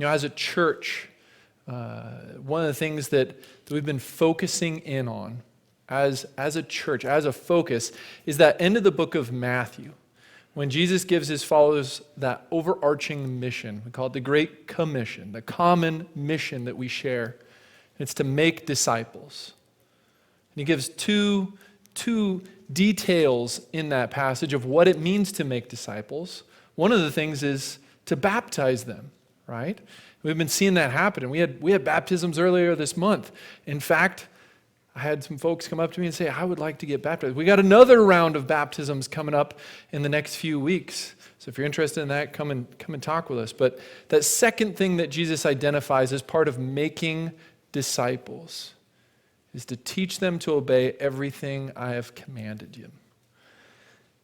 As a church, one of the things that we've been focusing in on as a church, as a focus, is that end of the book of Matthew, when Jesus gives his followers that overarching mission. We call it the Great Commission, the common mission that we share. It's to make disciples. And he gives two details in that passage of what it means to make disciples. One of the things is to baptize them, right? We've been seeing that happen. And we had baptisms earlier this month. In fact, I had some folks come up to me and say, I would like to get baptized. We got another round of baptisms coming up in the next few weeks. So if you're interested in that, come and talk with us. But that second thing that Jesus identifies as part of making disciples is to teach them to obey everything I have commanded you.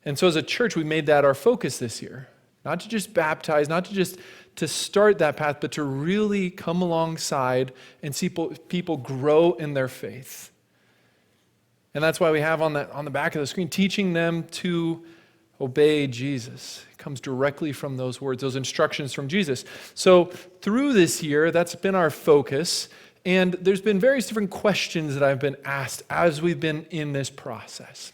And so as a church, we made that our focus this year. Not to just baptize, not to just to start that path, but to really come alongside and see people grow in their faith. And that's why we have on the back of the screen, teaching them to obey Jesus. It comes directly from those words, those instructions from Jesus. So through this year, that's been our focus. And there's been various different questions that I've been asked as we've been in this process.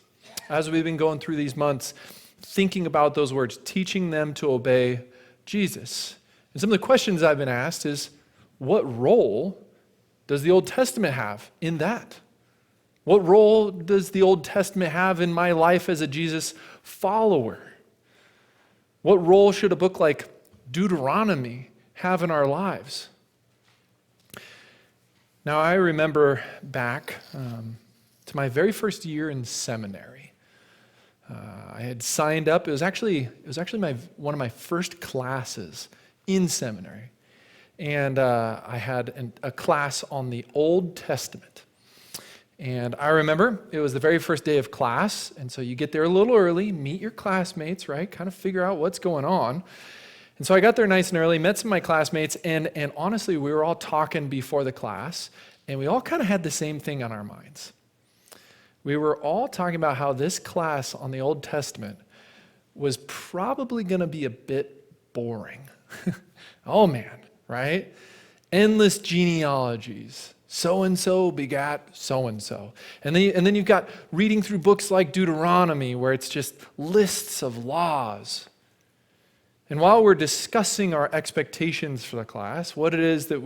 As we've been going through these months, thinking about those words, teaching them to obey Jesus. And some of the questions I've been asked is, what role does the Old Testament have in that? What role does the Old Testament have in my life as a Jesus follower? What role should a book like Deuteronomy have in our lives? Now, I remember back to my very first year in seminary. I had signed up. It was actually one of my first classes in seminary, and I had a class on the Old Testament. And I remember it was the very first day of class, and so you get there a little early, meet your classmates, right? Kind of figure out what's going on. And so I got there nice and early, met some of my classmates, and honestly, we were all talking before the class, and we all kind of had the same thing on our minds. We were all talking about how this class on the Old Testament was probably going to be a bit boring. Oh man, right? Endless genealogies. So-and-so begat so-and-so. And then you've got reading through books like Deuteronomy, where it's just lists of laws. And while we're discussing our expectations for the class, what it is that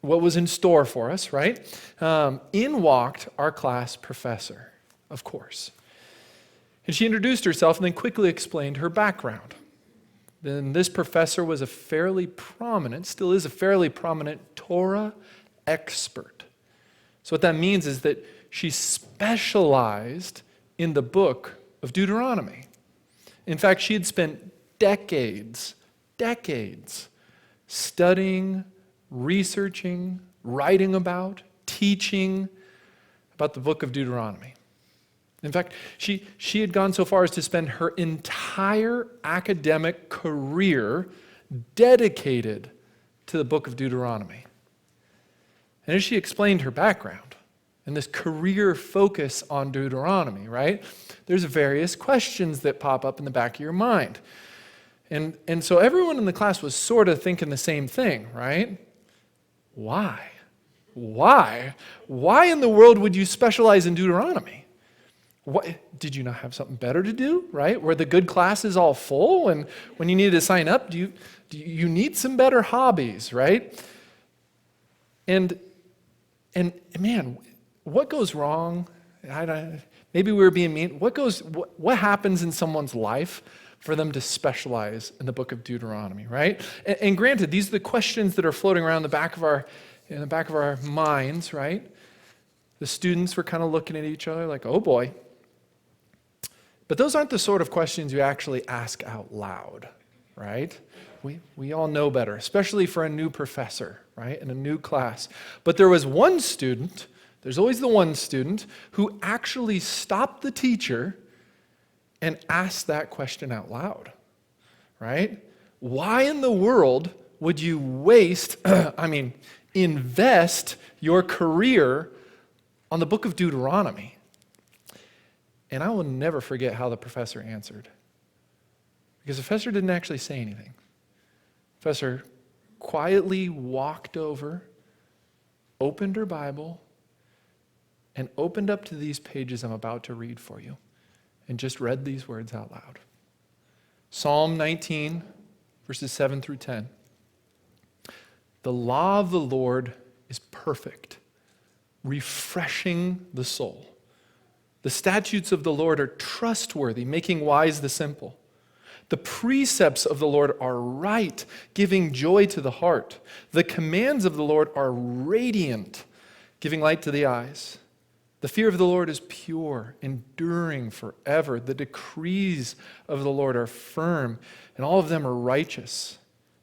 what was in store for us, right? In walked our class professor, of course. And she introduced herself and then quickly explained her background. Then this professor was still is a fairly prominent Torah expert. So what that means is that she specialized in the book of Deuteronomy. In fact, she had spent decades studying, researching, writing about, teaching about the book of Deuteronomy. In fact, she had gone so far as to spend her entire academic career dedicated to the book of Deuteronomy. And as she explained her background and this career focus on Deuteronomy, right, there's various questions that pop up in the back of your mind. And so everyone in the class was sort of thinking the same thing, right? Why? Why in the world would you specialize in Deuteronomy? Did you not have something better to do, right? Were the good classes all full? And when you needed to sign up, do you need some better hobbies, right? And man, what goes wrong? Maybe we were being mean. What happens in someone's life for them to specialize in the book of Deuteronomy, right? And granted, these are the questions that are floating around in the back of our minds, right? The students were kind of looking at each other like, oh boy. But those aren't the sort of questions you actually ask out loud, right? We all know better, especially for a new professor, right, in a new class. But there was one student, there's always the one student, who actually stopped the teacher and asked that question out loud, right? Why in the world would you invest your career on the book of Deuteronomy? And I will never forget how the professor answered. Because the professor didn't actually say anything. The professor quietly walked over, opened her Bible, and opened up to these pages I'm about to read for you, and just read these words out loud. Psalm 19, verses 7 through 10. The law of the Lord is perfect, refreshing the soul. The statutes of the Lord are trustworthy, making wise the simple. The precepts of the Lord are right, giving joy to the heart. The commands of the Lord are radiant, giving light to the eyes. The fear of the Lord is pure, enduring forever. The decrees of the Lord are firm, and all of them are righteous.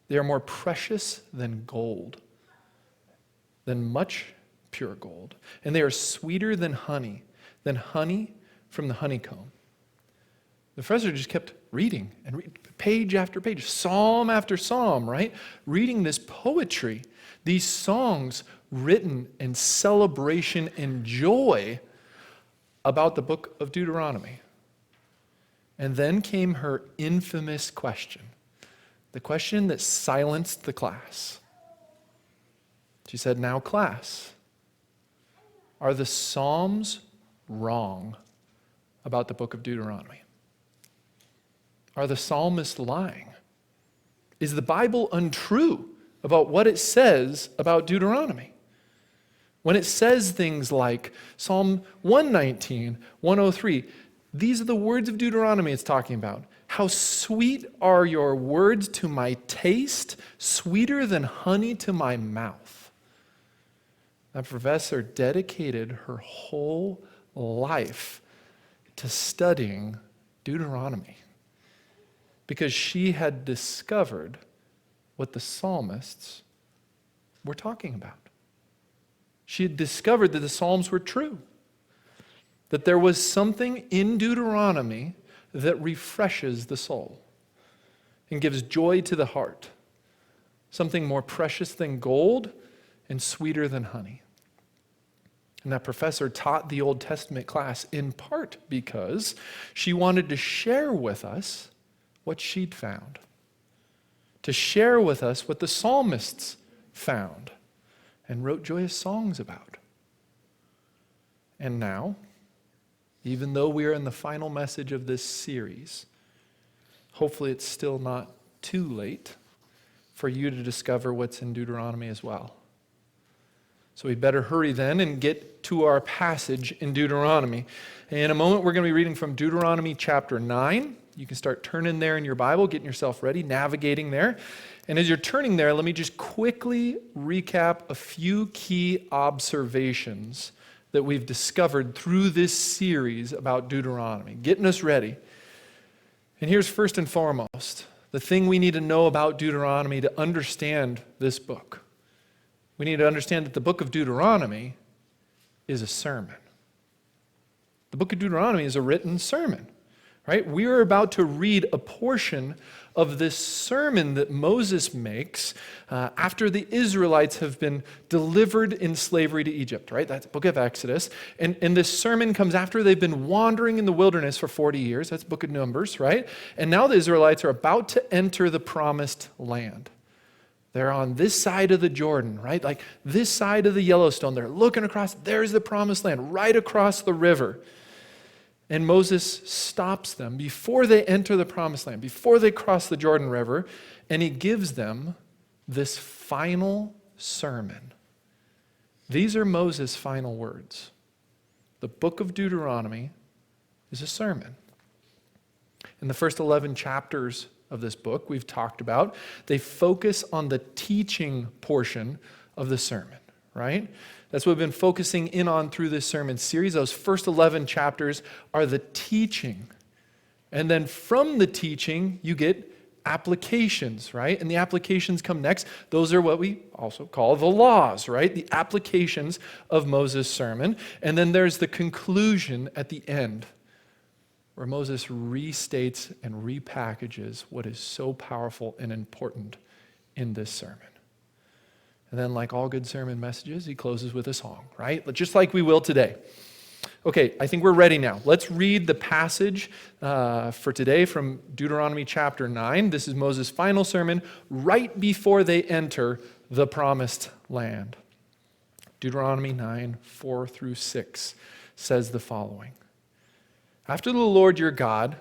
They are more precious than gold, than much pure gold. And they are sweeter than honey from the honeycomb. The professor just kept reading and page after page, psalm after psalm, right? Reading this poetry, these songs written in celebration and joy about the book of Deuteronomy. And then came her infamous question, the question that silenced the class. She said, "Now, class, are the Psalms wrong about the book of Deuteronomy? Are the psalmists lying? Is the Bible untrue about what it says about Deuteronomy? When it says things like Psalm 119, 103, these are the words of Deuteronomy it's talking about. How sweet are your words to my taste, sweeter than honey to my mouth." That professor dedicated her whole life to studying Deuteronomy because she had discovered what the psalmists were talking about. She had discovered that the Psalms were true, that there was something in Deuteronomy that refreshes the soul and gives joy to the heart, something more precious than gold and sweeter than honey. And that professor taught the Old Testament class in part because she wanted to share with us what she'd found, to share with us what the psalmists found and wrote joyous songs about. And now, even though we are in the final message of this series, hopefully it's still not too late for you to discover what's in Deuteronomy as well. So we better hurry then and get to our passage in Deuteronomy. In a moment, we're going to be reading from Deuteronomy chapter 9. You can start turning there in your Bible, getting yourself ready, navigating there. And as you're turning there, let me just quickly recap a few key observations that we've discovered through this series about Deuteronomy, getting us ready. And here's first and foremost, the thing we need to know about Deuteronomy to understand this book. We need to understand that the book of Deuteronomy is a sermon. The book of Deuteronomy is a written sermon, right? We are about to read a portion of this sermon that Moses makes after the Israelites have been delivered in slavery to Egypt, right? That's the book of Exodus. And this sermon comes after they've been wandering in the wilderness for 40 years. That's the book of Numbers, right? And now the Israelites are about to enter the promised land. They're on this side of the Jordan, right? Like this side of the Yellowstone. They're looking across. There's the promised land right across the river. And Moses stops them before they enter the promised land, before they cross the Jordan River, and he gives them this final sermon. These are Moses' final words. The book of Deuteronomy is a sermon. In the first 11 chapters of this book we've talked about, they focus on the teaching portion of the sermon, right? That's what we've been focusing in on through this sermon series. Those first 11 chapters are the teaching. And then from the teaching, you get applications, right? And the applications come next. Those are what we also call the laws, right? The applications of Moses' sermon. And then there's the conclusion at the end, where Moses restates and repackages what is so powerful and important in this sermon. And then, like all good sermon messages, he closes with a song, right? Just like we will today. Okay, I think we're ready now. Let's read the passage for today from Deuteronomy chapter 9. This is Moses' final sermon right before they enter the promised land. Deuteronomy 9, 4 through 6 says the following. After the Lord your God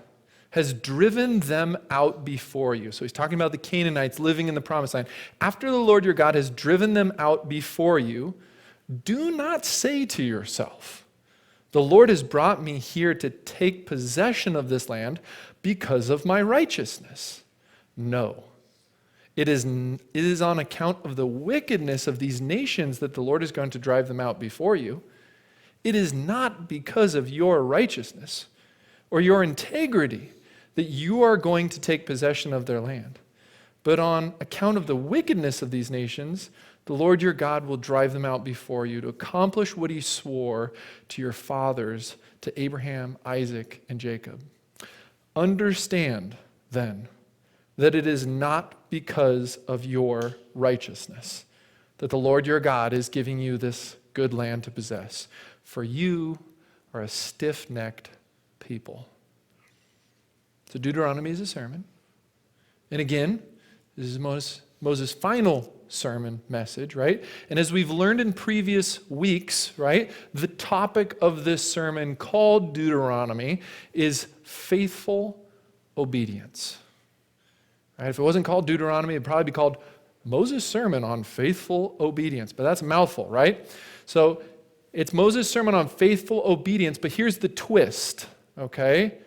has driven them out before you. So he's talking about the Canaanites living in the promised land. After the Lord your God has driven them out before you, do not say to yourself, the Lord has brought me here to take possession of this land because of my righteousness. No. It is on account of the wickedness of these nations that the Lord is going to drive them out before you. It is not because of your righteousness or your integrity that you are going to take possession of their land. But on account of the wickedness of these nations, the Lord your God will drive them out before you to accomplish what he swore to your fathers, to Abraham, Isaac, and Jacob. Understand, then, that it is not because of your righteousness that the Lord your God is giving you this good land to possess, for you are a stiff-necked people. So Deuteronomy is a sermon. And again, this is Moses' final sermon message, right? And as we've learned in previous weeks, right, the topic of this sermon called Deuteronomy is faithful obedience. Right? If it wasn't called Deuteronomy, it'd probably be called Moses' sermon on faithful obedience. But that's a mouthful, right? So it's Moses' sermon on faithful obedience, but here's the twist, okay,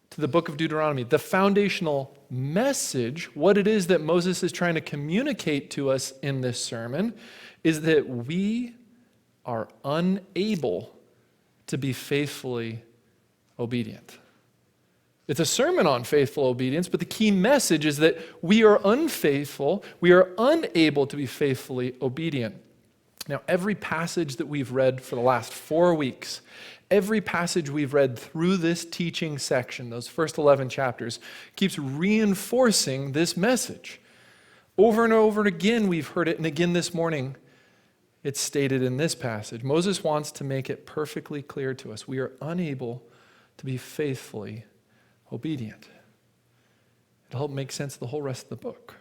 to the book of Deuteronomy. The foundational message, what it is that Moses is trying to communicate to us in this sermon, is that we are unable to be faithfully obedient. It's a sermon on faithful obedience, but the key message is that we are unfaithful, we are unable to be faithfully obedient. Now, every passage that we've read for the last 4 weeks, every passage we've read through this teaching section, those first 11 chapters, keeps reinforcing this message. Over and over again, we've heard it, and again this morning, it's stated in this passage. Moses wants to make it perfectly clear to us. We are unable to be faithfully obedient. It'll help make sense of the whole rest of the book.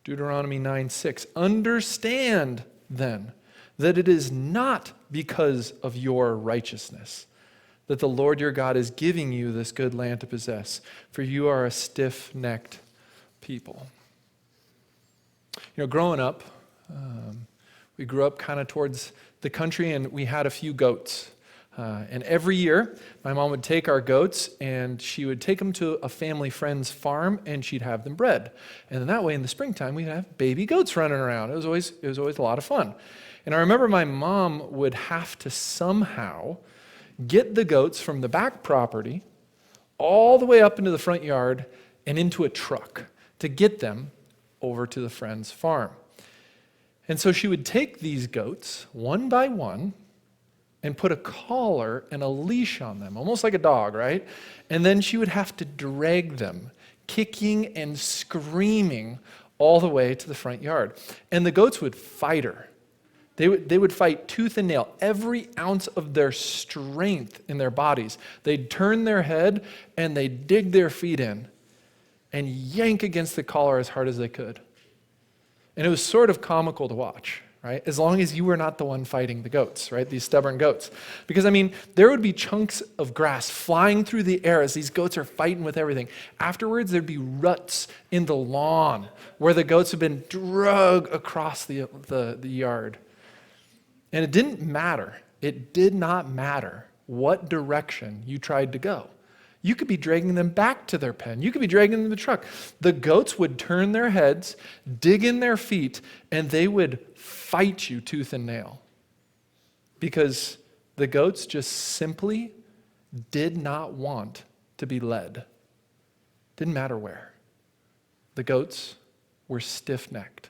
Deuteronomy 9:6. Understand, then, that it is not because of your righteousness that the Lord your God is giving you this good land to possess, for you are a stiff-necked people. You know, growing up, we grew up kind of towards the country, and we had a few goats. And every year, my mom would take our goats, and she would take them to a family friend's farm, and she'd have them bred. And then that way, in the springtime, we'd have baby goats running around. It was always a lot of fun. And I remember my mom would have to somehow get the goats from the back property all the way up into the front yard and into a truck to get them over to the friend's farm. And so she would take these goats one by one and put a collar and a leash on them, almost like a dog, right? And then she would have to drag them, kicking and screaming all the way to the front yard. And the goats would fight her. They would fight tooth and nail, every ounce of their strength in their bodies. They'd turn their head and they'd dig their feet in and yank against the collar as hard as they could. And it was sort of comical to watch, right? As long as you were not the one fighting the goats, right? These stubborn goats. Because, I mean, there would be chunks of grass flying through the air as these goats are fighting with everything. Afterwards, there'd be ruts in the lawn where the goats had been dragged across the yard. And it didn't matter. It did not matter what direction you tried to go. You could be dragging them back to their pen. You could be dragging them in the truck. The goats would turn their heads, dig in their feet, and they would fight you tooth and nail. Because the goats just simply did not want to be led. Didn't matter where. The goats were stiff-necked.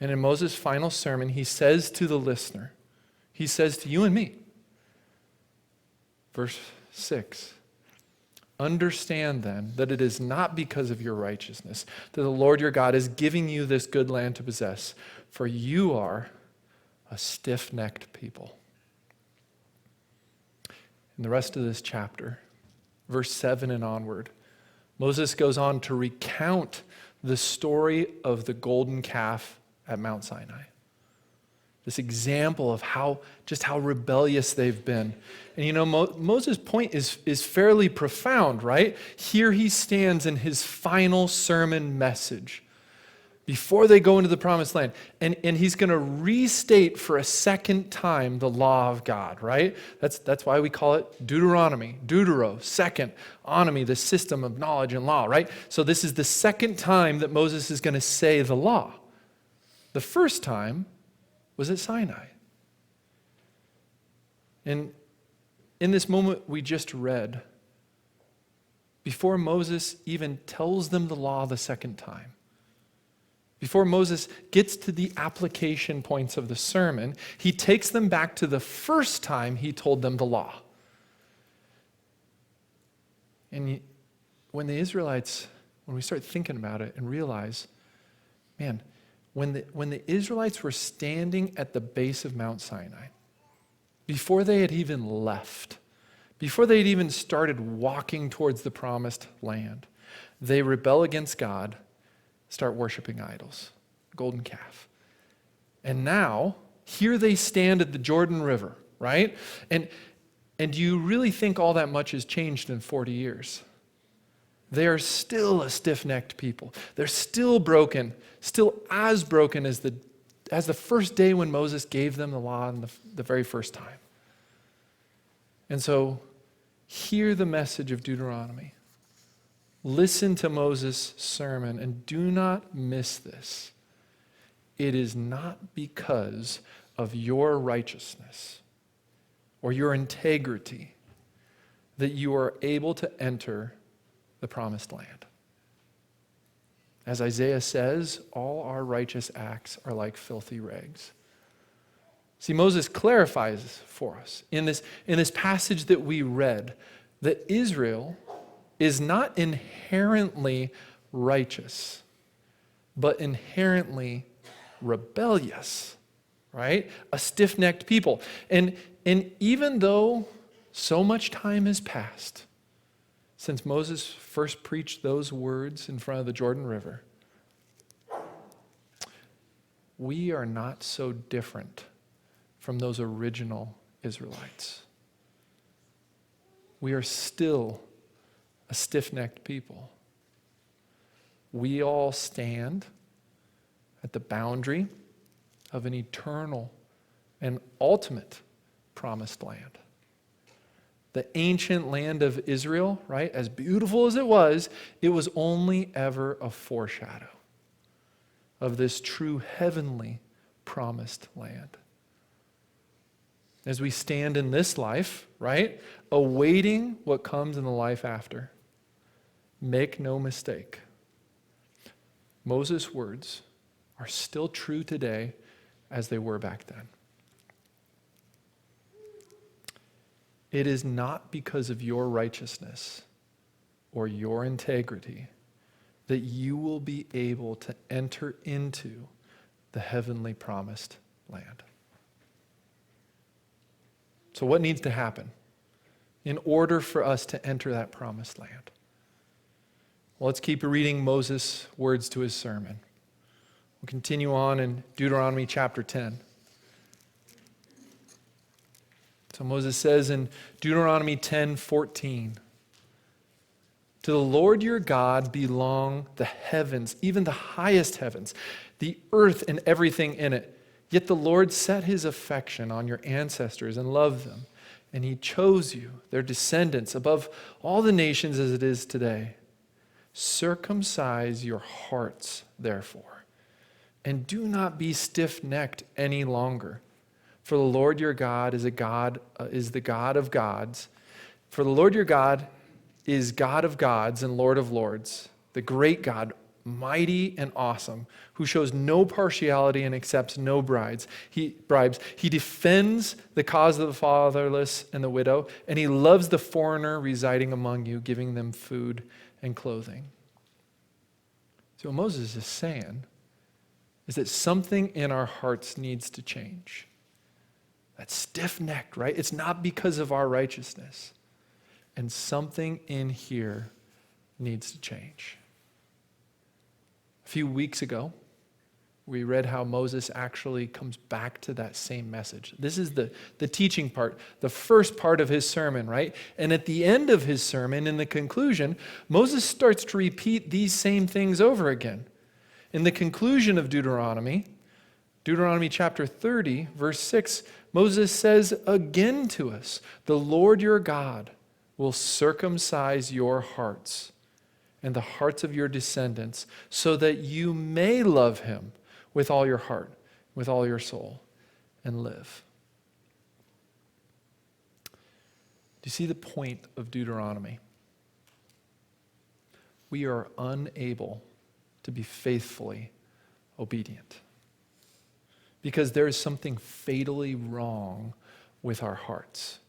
And in Moses' final sermon, he says to the listener, he says to you and me, verse 6, understand then that it is not because of your righteousness that the Lord your God is giving you this good land to possess, for you are a stiff-necked people. In the rest of this chapter, verse 7 and onward, Moses goes on to recount the story of the golden calf at Mount Sinai. This example of how rebellious they've been. And you know, Moses' point is fairly profound, right? Here he stands in his final sermon message before they go into the promised land. And he's going to restate for a second time the law of God, right? That's why we call it Deuteronomy. Deutero, second. Onomy, the system of knowledge and law, right? So this is the second time that Moses is going to say the law. The first time was at Sinai. And in this moment we just read, before Moses even tells them the law the second time, before Moses gets to the application points of the sermon, he takes them back to the first time he told them the law. And when we start thinking about it and realize, man, when the Israelites were standing at the base of Mount Sinai, before they had even left, before they had even started walking towards the promised land, they rebel against God, start worshiping idols, golden calf. And now, here they stand at the Jordan River, right? And do you really think all that much has changed in 40 years? They are still a stiff-necked people. They're still broken, still as broken as the first day when Moses gave them the law in the very first time. And so, hear the message of Deuteronomy. Listen to Moses' sermon and do not miss this. It is not because of your righteousness or your integrity that you are able to enter the promised land. As Isaiah says, all our righteous acts are like filthy rags. See, Moses clarifies for us in this passage that we read that Israel is not inherently righteous, but inherently rebellious, right? A stiff-necked people. And even though so much time has passed since Moses first preached those words in front of the Jordan River, we are not so different from those original Israelites. We are still a stiff-necked people. We all stand at the boundary of an eternal and ultimate promised land. The ancient land of Israel, right, as beautiful as it was only ever a foreshadow of this true heavenly promised land. As we stand in this life, right, awaiting what comes in the life after, make no mistake, Moses' words are still true today as they were back then. It is not because of your righteousness or your integrity that you will be able to enter into the heavenly promised land. So what needs to happen in order for us to enter that promised land? Well, let's keep reading Moses' words to his sermon. We'll continue on in Deuteronomy chapter 10. So Moses says in Deuteronomy 10:14, "To the Lord your God belong the heavens, even the highest heavens, the earth and everything in it. Yet the Lord set his affection on your ancestors and loved them, and he chose you, their descendants, above all the nations as it is today. Circumcise your hearts, therefore, and do not be stiff-necked any longer. For the Lord your God is the God of gods. For the Lord your God is God of gods and Lord of lords, the great God, mighty and awesome, who shows no partiality and accepts no bribes. He defends the cause of the fatherless and the widow, and he loves the foreigner residing among you, giving them food and clothing." So what Moses is saying is that something in our hearts needs to change. That's stiff-necked, right? It's not because of our righteousness. And something in here needs to change. A few weeks ago, we read how Moses actually comes back to that same message. This is the teaching part, the first part of his sermon, right? And at the end of his sermon, in the conclusion, Moses starts to repeat these same things over again. In the conclusion of Deuteronomy chapter 30, verse 6, Moses says again to us, "The Lord your God will circumcise your hearts and the hearts of your descendants, so that you may love him with all your heart, with all your soul, and live." Do you see the point of Deuteronomy? We are unable to be faithfully obedient because there is something fatally wrong with our hearts.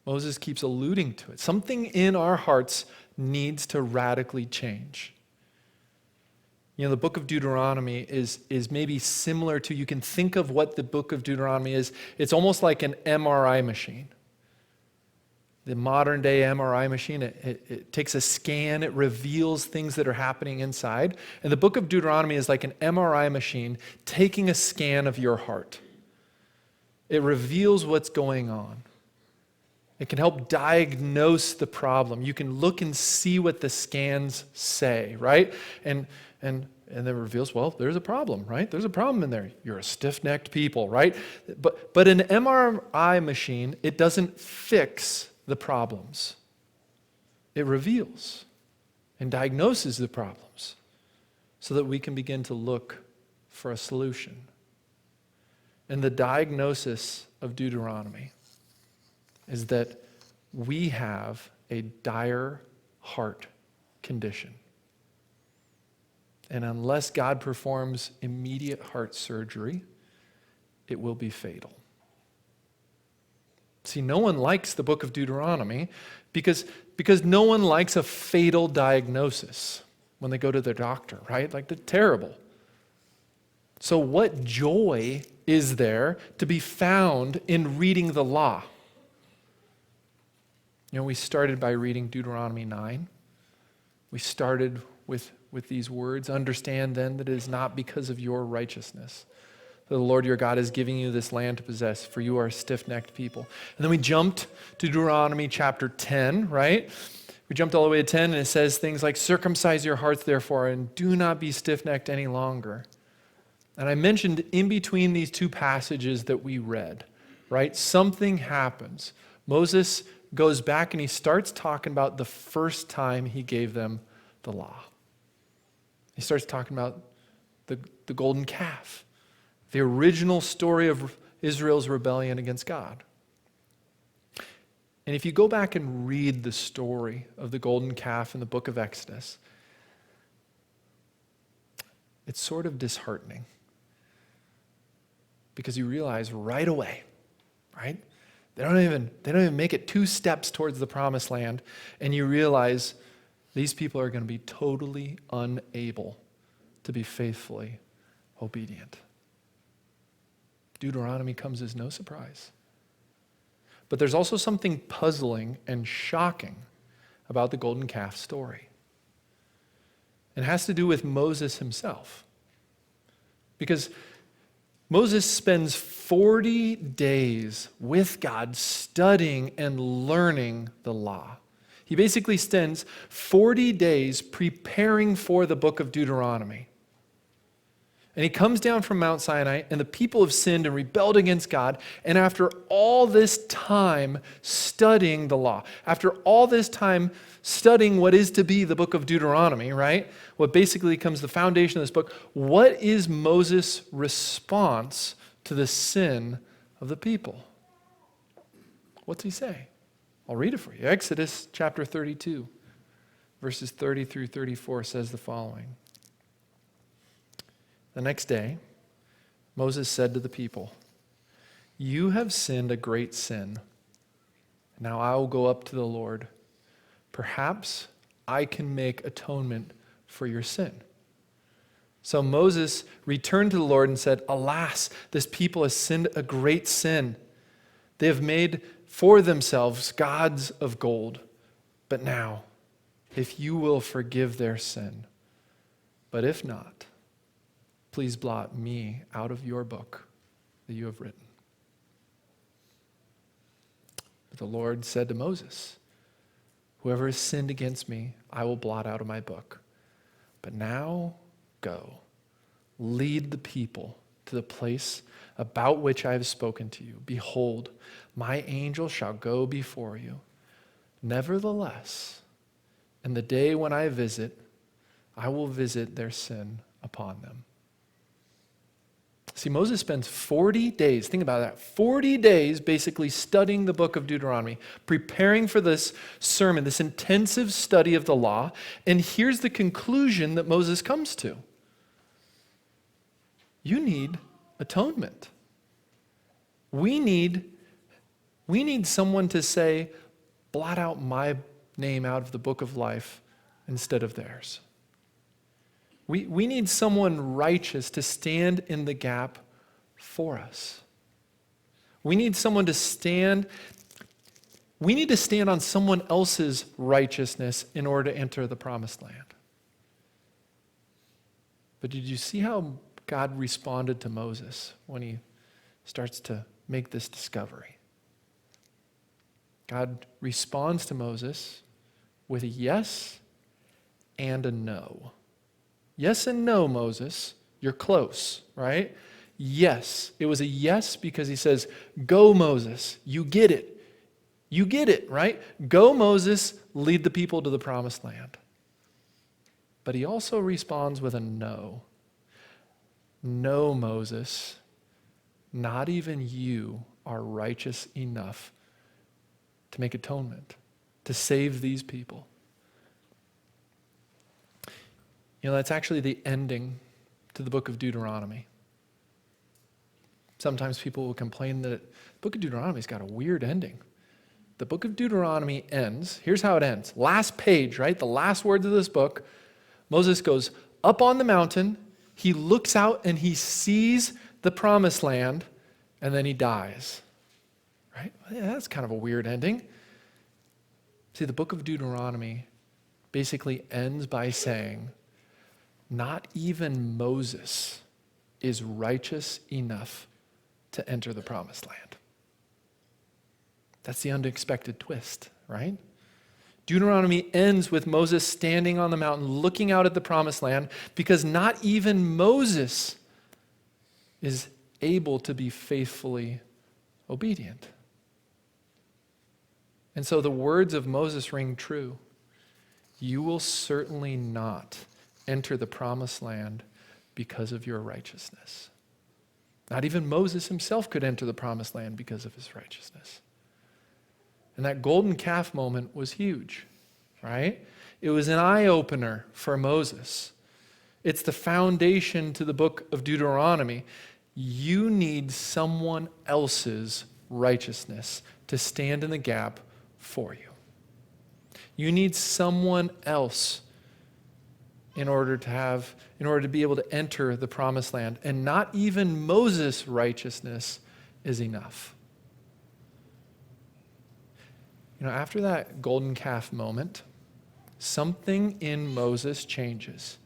Moses keeps alluding to it. Something in our hearts needs to radically change. You know, the book of Deuteronomy is maybe similar to, you can think of what the book of Deuteronomy is. It's almost like an MRI machine. The modern day MRI machine, it takes a scan, it reveals things that are happening inside. And the book of Deuteronomy is like an MRI machine taking a scan of your heart. It reveals what's going on. It can help diagnose the problem. You can look and see what the scans say, right? And then it reveals, well, there's a problem, right? There's a problem in there. You're a stiff-necked people, right? But an MRI machine, it doesn't fix the problems. It reveals and diagnoses the problems so that we can begin to look for a solution. And the diagnosis of Deuteronomy is that we have a dire heart condition. And unless God performs immediate heart surgery, it will be fatal. See, no one likes the book of Deuteronomy because no one likes a fatal diagnosis when they go to their doctor, right? Like, they're terrible. So what joy is there to be found in reading the law? You know, we started by reading Deuteronomy 9. We started with these words, "Understand then that it is not because of your righteousness that the Lord your God is giving you this land to possess, for you are a stiff-necked people." And then we jumped to Deuteronomy chapter 10, right? We jumped all the way to 10, and it says things like, "Circumcise your hearts, therefore, and do not be stiff-necked any longer." And I mentioned in between these two passages that we read, right? Something happens. Moses goes back and he starts talking about the first time he gave them the law. He starts talking about the golden calf, the original story of Israel's rebellion against God. And if you go back and read the story of the golden calf in the book of Exodus, it's sort of disheartening because you realize right away, right? They don't even make it 2 steps towards the promised land, and you realize these people are going to be totally unable to be faithfully obedient. Deuteronomy comes as no surprise. But there's also something puzzling and shocking about the golden calf story. It has to do with Moses himself. Because Moses spends 40 days with God studying and learning the law. He basically spends 40 days preparing for the book of Deuteronomy. And he comes down from Mount Sinai, and the people have sinned and rebelled against God. And after all this time studying the law, after all this time studying what is to be the book of Deuteronomy, right? What basically becomes the foundation of this book, what is Moses' response to the sin of the people? What's he say? I'll read it for you. Exodus chapter 32, verses 30 through 34 says the following. The next day, Moses said to the people, "You have sinned a great sin. Now I will go up to the Lord. Perhaps I can make atonement for your sin." So Moses returned to the Lord and said, "Alas, this people has sinned a great sin. They have made for themselves gods of gold. But now, if you will forgive their sin, but if not, please blot me out of your book that you have written." But the Lord said to Moses, "Whoever has sinned against me, I will blot out of my book. But now go, lead the people to the place about which I have spoken to you. Behold, my angel shall go before you. Nevertheless, in the day when I visit, I will visit their sin upon them." See, Moses spends 40 days, think about that, 40 days basically studying the book of Deuteronomy, preparing for this sermon, this intensive study of the law. And here's the conclusion that Moses comes to. You need atonement. We need someone to say, blot out my name out of the book of life instead of theirs. We need someone righteous to stand in the gap for us. We need someone to stand. We need to stand on someone else's righteousness in order to enter the promised land. But did you see how God responded to Moses when he starts to make this discovery? God responds to Moses with a yes and a no. Yes and no, Moses. You're close, right? Yes. It was a yes because he says, go, Moses. You get it. You get it, right? Go, Moses. Lead the people to the promised land. But he also responds with a no. No, Moses. Not even you are righteous enough to make atonement, to save these people. You know, that's actually the ending to the book of Deuteronomy. Sometimes people will complain that the book of Deuteronomy's got a weird ending. The book of Deuteronomy ends, here's how it ends. Last page, right? The last words of this book. Moses goes up on the mountain, he looks out and he sees the promised land, and then he dies. Right? Yeah, that's kind of a weird ending. See, the book of Deuteronomy basically ends by saying, not even Moses is righteous enough to enter the promised land. That's the unexpected twist, right? Deuteronomy ends with Moses standing on the mountain looking out at the promised land because not even Moses is able to be faithfully obedient. And so the words of Moses ring true. You will certainly not enter the promised land because of your righteousness. Not even Moses himself could enter the promised land because of his righteousness. And that golden calf moment was huge, right? It was an eye-opener for Moses. It's the foundation to the book of Deuteronomy. You need someone else's righteousness to stand in the gap for you. You need someone else in order to be able to enter the promised land. And not even Moses' righteousness is enough. You know, after that golden calf moment, something in Moses changes.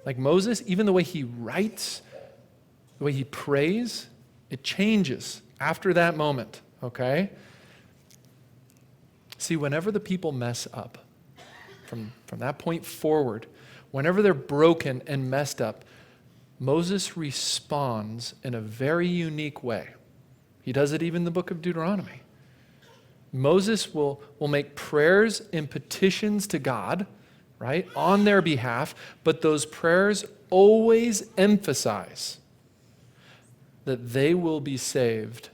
Like Moses, even the way he writes, the way he prays, it changes after that moment, okay? See, whenever the people mess up, from that point forward, whenever they're broken and messed up, Moses responds in a very unique way. He does it even in the book of Deuteronomy. Moses will make prayers and petitions to God, right, on their behalf, but those prayers always emphasize that they will be saved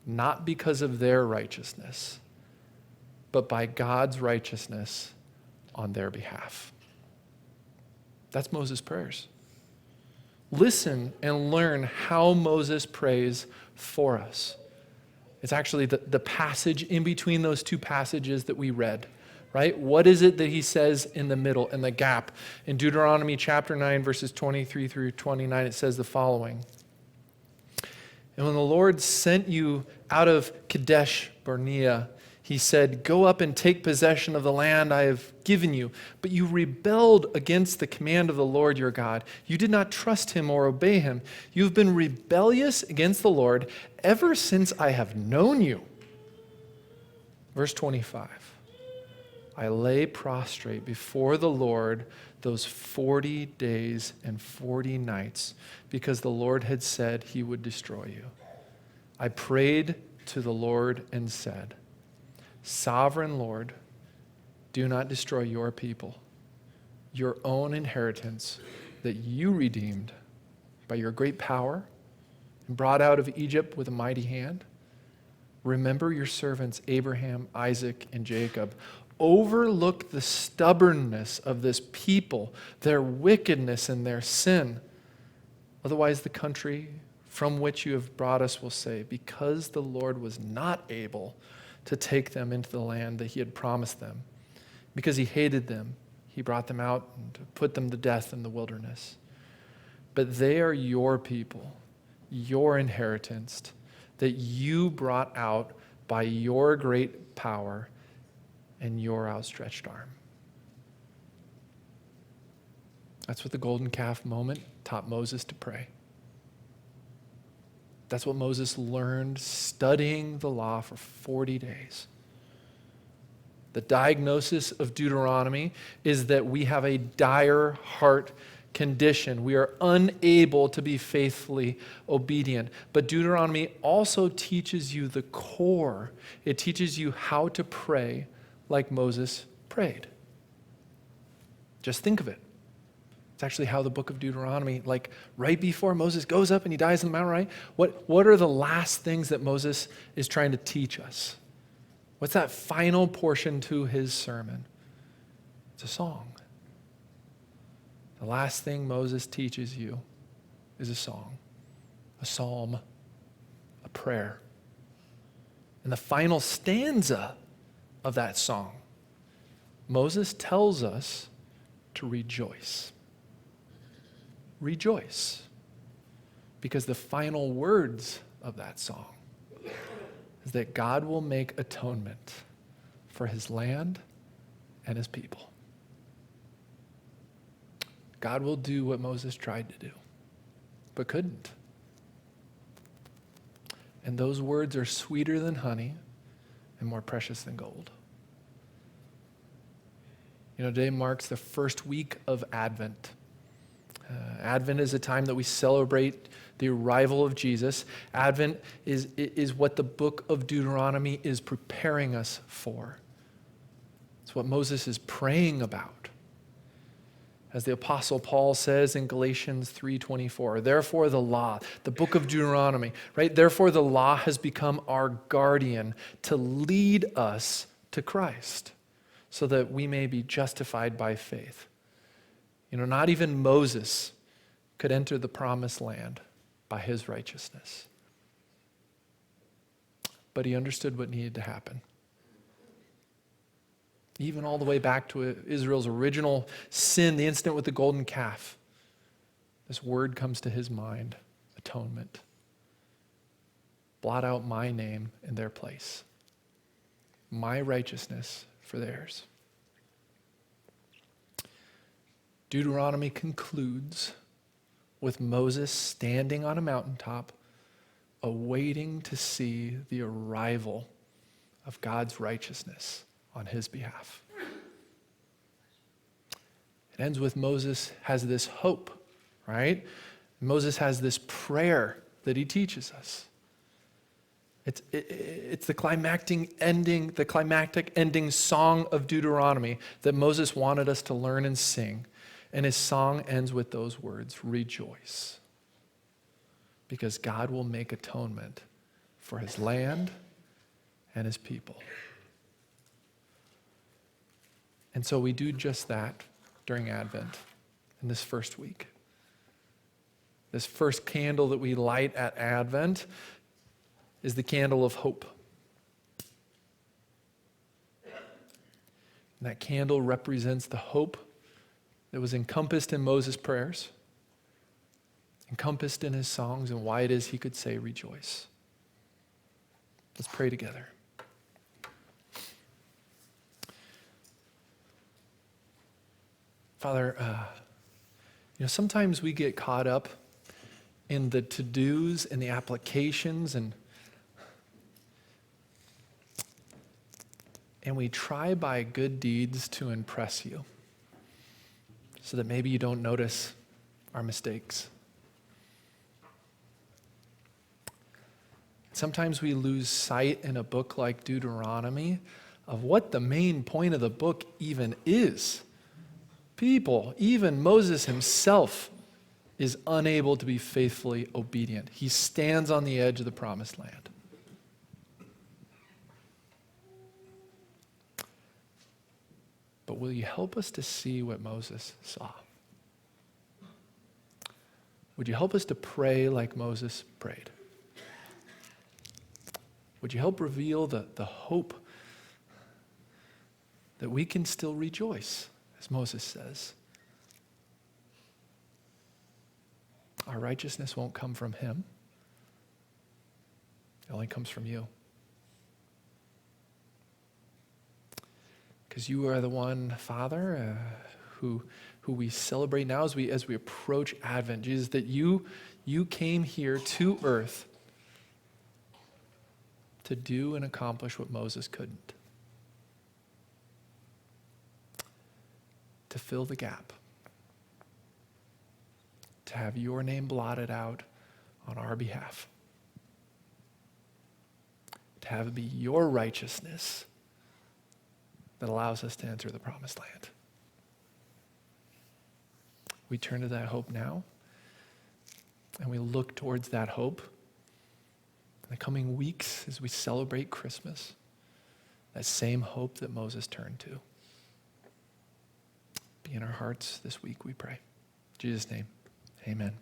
not because of their righteousness, but by God's righteousness on their behalf. That's Moses' prayers. Listen and learn how Moses prays for us. It's actually the passage in between those two passages that we read, right? What is it that he says in the middle, in the gap? In Deuteronomy chapter 9, verses 23 through 29, it says the following. And when the Lord sent you out of Kadesh Barnea, he said, go up and take possession of the land I have given you. But you rebelled against the command of the Lord your God. You did not trust him or obey him. You have been rebellious against the Lord ever since I have known you. Verse 25. I lay prostrate before the Lord those 40 days and 40 nights because the Lord had said he would destroy you. I prayed to the Lord and said, Sovereign Lord, do not destroy your people, your own inheritance that you redeemed by your great power and brought out of Egypt with a mighty hand. Remember your servants Abraham, Isaac, and Jacob. Overlook the stubbornness of this people, their wickedness and their sin. Otherwise the country from which you have brought us will say, because the Lord was not able to take them into the land that he had promised them, because he hated them, he brought them out and put them to death in the wilderness. But they are your people, your inheritance, that you brought out by your great power and your outstretched arm. That's what the golden calf moment taught Moses to pray. That's what Moses learned studying the law for 40 days. The diagnosis of Deuteronomy is that we have a dire heart condition. We are unable to be faithfully obedient. But Deuteronomy also teaches you the core. It teaches you how to pray like Moses prayed. Just think of it. It's actually how the book of Deuteronomy, like right before Moses goes up and he dies on the mountain, right? What are the last things that Moses is trying to teach us? What's that final portion to his sermon? It's a song. The last thing Moses teaches you is a song, a psalm, a prayer. And the final stanza of that song, Moses tells us to rejoice. Rejoice. Because the final words of that song is that God will make atonement for his land and his people. God will do what Moses tried to do, but couldn't. And those words are sweeter than honey and more precious than gold. You know, today marks the first week of Advent. Advent is a time that we celebrate the arrival of Jesus. Advent is what the book of Deuteronomy is preparing us for. It's what Moses is praying about. As the Apostle Paul says in Galatians 3:24, therefore the law, the book of Deuteronomy, right? Therefore the law has become our guardian to lead us to Christ so that we may be justified by faith. You know, not even Moses could enter the promised land by his righteousness. But he understood what needed to happen. Even all the way back to Israel's original sin, the incident with the golden calf. This word comes to his mind, atonement. Blot out my name in their place. My righteousness for theirs. Deuteronomy concludes with Moses standing on a mountaintop, awaiting to see the arrival of God's righteousness on his behalf. It ends with Moses has this hope, right? Moses has this prayer that he teaches us. It's the climactic ending song of Deuteronomy that Moses wanted us to learn and sing. And his song ends with those words, rejoice. Because God will make atonement for his land and his people. And so we do just that during Advent in this first week. This first candle that we light at Advent is the candle of hope. And that candle represents the hope that was encompassed in Moses' prayers, encompassed in his songs, and why it is he could say, rejoice. Let's pray together. Father, sometimes we get caught up in the to-dos and the applications, and we try by good deeds to impress you so that maybe you don't notice our mistakes. Sometimes we lose sight in a book like Deuteronomy of what the main point of the book even is. People, even Moses himself, is unable to be faithfully obedient. He stands on the edge of the promised land. But will you help us to see what Moses saw? Would you help us to pray like Moses prayed? Would you help reveal the hope that we can still rejoice, as Moses says? Our righteousness won't come from him. It only comes from you. Because you are the one, Father, who we celebrate now as we approach Advent. Jesus, that you came here to earth to do and accomplish what Moses couldn't. To fill the gap. To have your name blotted out on our behalf. To have it be your righteousness that allows us to enter the promised land. We turn to that hope now, and we look towards that hope in the coming weeks as we celebrate Christmas, that same hope that Moses turned to. Be in our hearts this week, we pray. In Jesus' name, amen.